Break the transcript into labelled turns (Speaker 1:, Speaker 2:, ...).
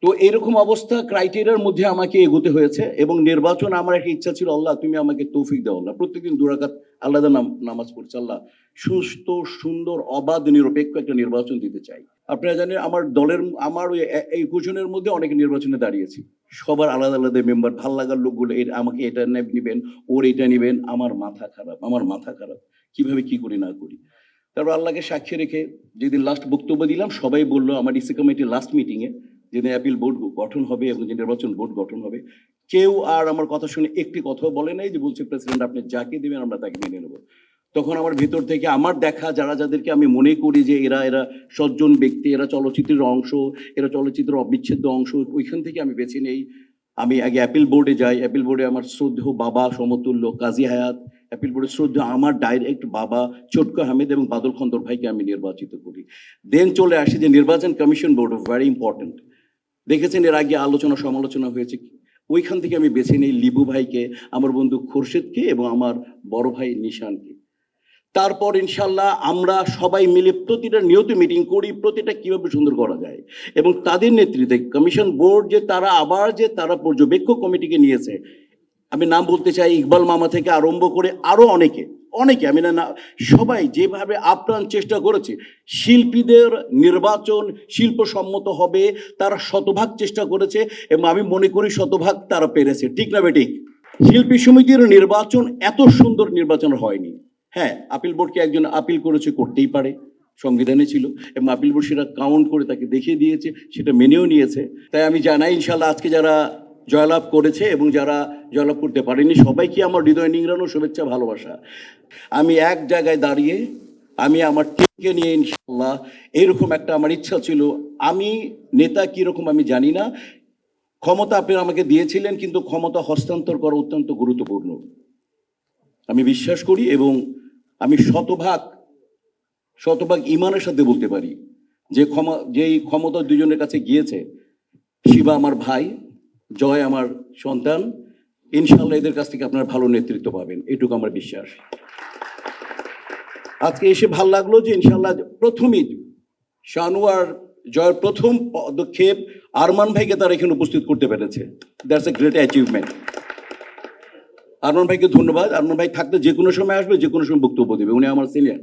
Speaker 1: তো এরকম অবস্থা ক্রাইটেরিয়ার মধ্যে আমাকে এগোতে হয়েছে এবং নির্বাচন আমার একটা ইচ্ছা ছিল, আল্লাহ তুমি আমাকে তৌফিক দাও। আল্লাহ প্রত্যেকদিন দুরাকাত আলাদা নামাজ পড়ছে, আল্লাহ সুস্থ সুন্দর অবাধ নিরপেক্ষ একটা নির্বাচন দিতে চাই। আপনারা জানেন আমার দলের আমার ওই এই কুশনের মধ্যে অনেকে নির্বাচনে দাঁড়িয়েছি, সবার আলাদা আলাদা মেম্বার, ভাল লাগার লোকগুলো আমাকে এটা নিবেন, ওর এটা নিবেন। আমার মাথা খারাপ, আমার মাথা খারাপ, কিভাবে কি করি না করি। তারপর আল্লাহকে সাক্ষী রেখে যেদিন লাস্ট বক্তব্য দিলাম, সবাই বললো আমার ডিসি কমিটির লাস্ট মিটিংয়ে যেদিন অ্যাপিল বোর্ড গঠন হবে এবং যে নির্বাচন বোর্ড গঠন হবে, কেউ আর আমার কথা শুনে একটি কথাও বলে নাই যে বলছে প্রেসিডেন্ট আপনি যাকে দেবেন আমরা তাকে মেনে নেব। তখন আমার ভিতর থেকে আমার দেখা যাদেরকে আমি মনে করি যে এরা সজ্জন ব্যক্তি, এরা চলচ্চিত্রের অংশ, এরা চলচ্চিত্রের অবিচ্ছেদ্য অংশ, ওইখান থেকে আমি বেছে নেই। আমি আগে অ্যাপিল বোর্ডে যাই, অ্যাপিল বোর্ডে আমার শ্রদ্ধেয় বাবা সমতুল্য কাজী হায়াত, অ্যাপিল বোর্ডের শ্রদ্ধেয় আমার ডাইরেক্ট বাবা চটকু আহমেদ এবং বাদল খন্দর ভাইকে আমি নির্বাচিত করি। দেন চলে আসি যে নির্বাচন কমিশন বোর্ড, ভেরি ইম্পর্টেন্ট। দেখেছেন এর আগে আলোচনা সমালোচনা হয়েছে, ওইখান থেকে আমি বেছে নিই লিবু ভাইকে, আমার বন্ধু খোরশেদকে এবং আমার বড় ভাই নিশানকে। তারপর ইনশাল্লাহ আমরা সবাই মিলে প্রতিটা নিয়ত মিটিং করি, প্রতিটা কিভাবে সুন্দর করা যায়। এবং তাদের নেতৃত্বে কমিশন বোর্ড যে তারা পর্যবেক্ষক কমিটিকে নিয়েছে, আমি নাম বলতে চাই, ইকবাল মামা থেকে আরম্ভ করে আরো অনেকে আমি না সবাই যেভাবে আপ্রাণ চেষ্টা করেছে শিল্পীদের নির্বাচন শিল্পসম্মত হবে, তারা শতভাগ চেষ্টা করেছে এবং আমি মনে করি শতভাগ তারা পেরেছে। ঠিক না বেঠিক? শিল্পী সমিতির নির্বাচন এত সুন্দর নির্বাচন হয়নি। হ্যাঁ, আপিল বোর্ডকে একজন আপিল করেছে, করতেই পারে, সংবিধানে ছিল, এবং আপিল বোর্ড সেটা কাউন্ট করে তাকে দেখিয়ে দিয়েছে, সেটা মেনেও নিয়েছে। তাই আমি জানাই ইনশাল্লাহ আজকে যারা জয়লাভ করেছে এবং যারা জয়লাভ করতে পারেনি সবাইকে আমার হৃদয় নিংড়ানো শুভেচ্ছা ভালোবাসা। আমি এক জায়গায় দাঁড়িয়ে আমি আমার টিমকে নিয়ে ইনশাল্লাহ, এরকম একটা আমার ইচ্ছা ছিল। আমি নেতা কীরকম আমি জানি না, ক্ষমতা আপনি আমাকে দিয়েছিলেন, কিন্তু ক্ষমতা হস্তান্তর করা অত্যন্ত গুরুত্বপূর্ণ আমি বিশ্বাস করি। এবং আমি শতভাগ ইমানের সাথে বলতে পারি যেই ক্ষমতা দুজনের কাছে গিয়েছে, শিবা আমার ভাই, জয় আমার সন্তান, ইনশাল্লাহ এদের কাছ থেকে আপনারা ভালো নেতৃত্ব পাবেন, এটুকু আমার বিশ্বাস। আজকে এসে ভাল লাগলো যে ইনশাল্লাহ প্রথমেই শানোয়ার জয়ের প্রথম পদক্ষেপ আরমান ভাইকে তারা এখানে উপস্থিত করতে পেরেছে। That's a great achievement. Arman ভাইকে ধন্যবাদ। আরমান ভাই থাকতে যে কোনো সময় আসবে, যে কোনো সময় বক্তব্য দেবে, উনি আমার সিনিয়র।